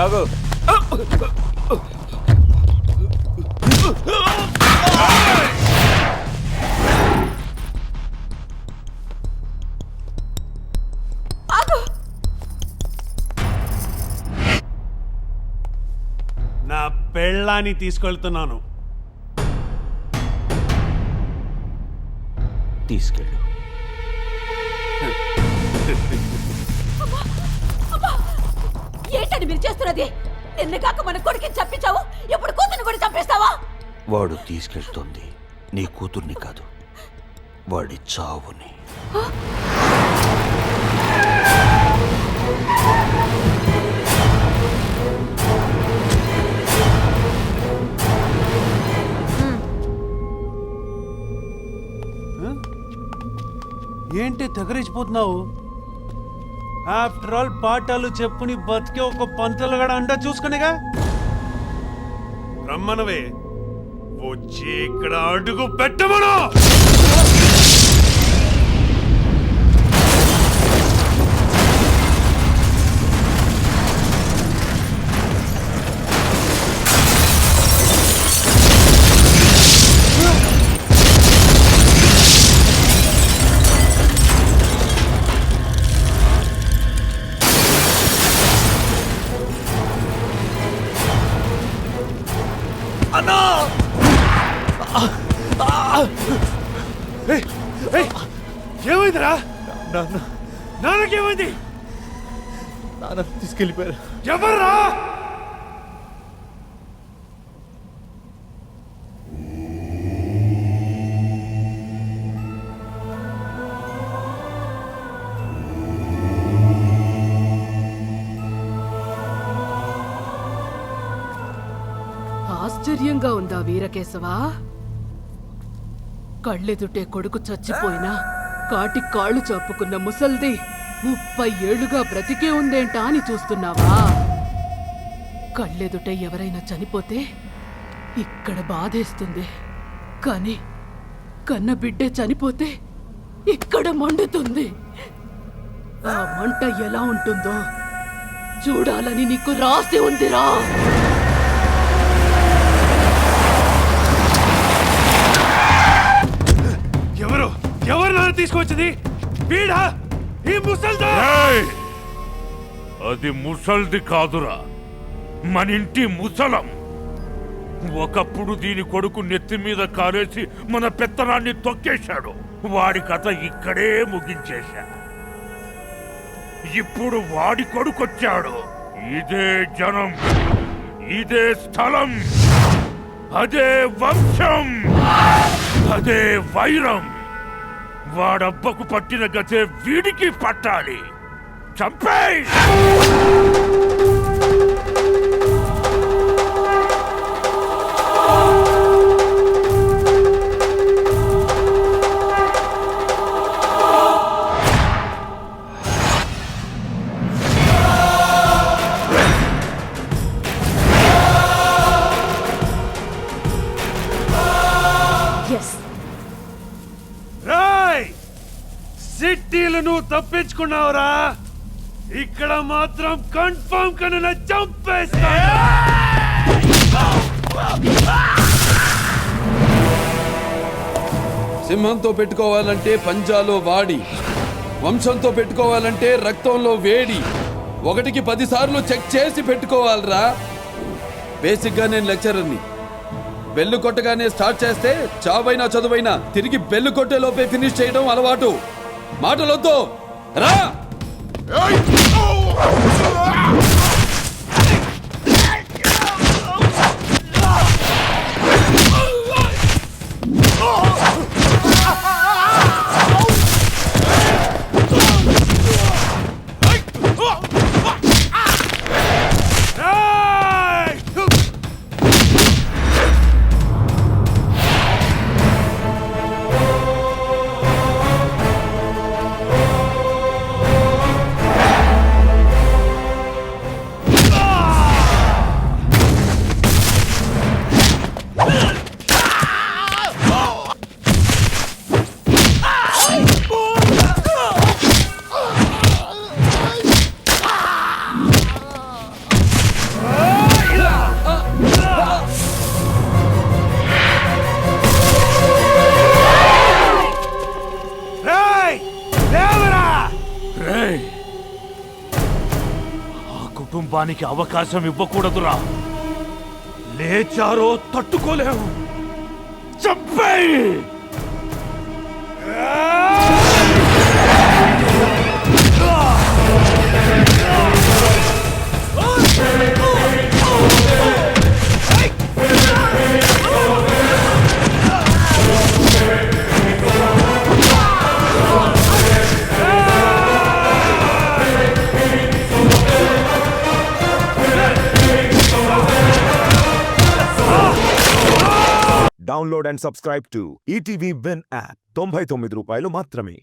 ఆగు. నా పెళ్ళాన్ని తీసుకెళ్తున్నాను. తీసుకెళ్ళు. ఏంటని మీరు చేస్తున్నది? నిన్న కాక మన కొడుకుని చంపించావు, ఇప్పుడు కూతుర్ని కూడా చంపేస్తావా? వాడు తీసుకెళ్తుంది నీ కూతుర్ని కాదు, వాడి చావుని. ఏంటి తెగరిచిపోతున్నావు? ఆఫ్టర్ ఆల్ పాఠాలు చెప్పుని బతికే ఒక పంతులు గడ అంట చూసుకునేగా. రమ్మనవే, వచ్చి ఇక్కడ అడుగు పెట్టమను. ఏమైందిరా? నాన్నకేమైంది? నాన్న తీసుకెళ్ళిపోయారు. ఎవర్రా? ఆశ్చర్యంగా ఉందా వీరకేశవా? కళ్ళెదుటే కొడుకు చచ్చిపోయినా కాటి కాళ్ళు చాపుకున్న ముసల్ది 30 ఏళ్లుగా బ్రతికే ఉందేంటా అని చూస్తున్నావా? కళ్ళెదుటే ఎవరైనా చనిపోతే ఇక్కడ బాధేస్తుంది, కానీ కన్న బిడ్డే చనిపోతే ఇక్కడ మండుతుంది. ఆ మంట ఎలా ఉంటుందో చూడాలని నీకు రాసి ఉందిరా. ఎవరు నాన్న తీసుకొచ్చింది? వీడా? ఈ ముసల్దా? అది ముసల్ది కాదురా, మనింటి ముసలం. ఒకప్పుడు దీని కొడుకు నెత్తి మీద కారేసి మన పెత్తనాన్ని తొక్కేశాడు. వాడి కథ ఇక్కడే ముగించేశా. ఇప్పుడు వాడి కొడుకొచ్చాడు. ఇదే జనం, ఇదే స్థలం, అదే వంశం, అదే వైరం. వాడబ్బకు పట్టిన గతే వీడికి పట్టాలి. చంపేయ్! సిటీలు నువ్వు తప్పించుకున్నావురా, ఇక్కడ మాత్రం కన్ఫర్మ్ గా నేను చంపేస్తా. సింహంతో పెట్టుకోవాలంటే పంజాలో వాడి, వంశంతో పెట్టుకోవాలంటే రక్తంలో వేడి. 1కి 10 సార్లు చెక్ చేసి పెట్టుకోవాలరా. బేసిక్గా నేను లెక్చరర్ని. బెల్లు కొట్టగానే స్టార్ట్ చేస్తే చావైనా చదువైనా తిరిగి బెల్లు కొట్టే లోపే ఫినిష్ చేయడం అలవాటు. మాటలొద్దు, రా. కుటుంబానికి అవకాశం ఇవ్వకూడదురా. లేచారో తట్టుకోలేము. చంపేయ్! Download and subscribe to ETV Win app. 99 రూపాయలు మాత్రమే.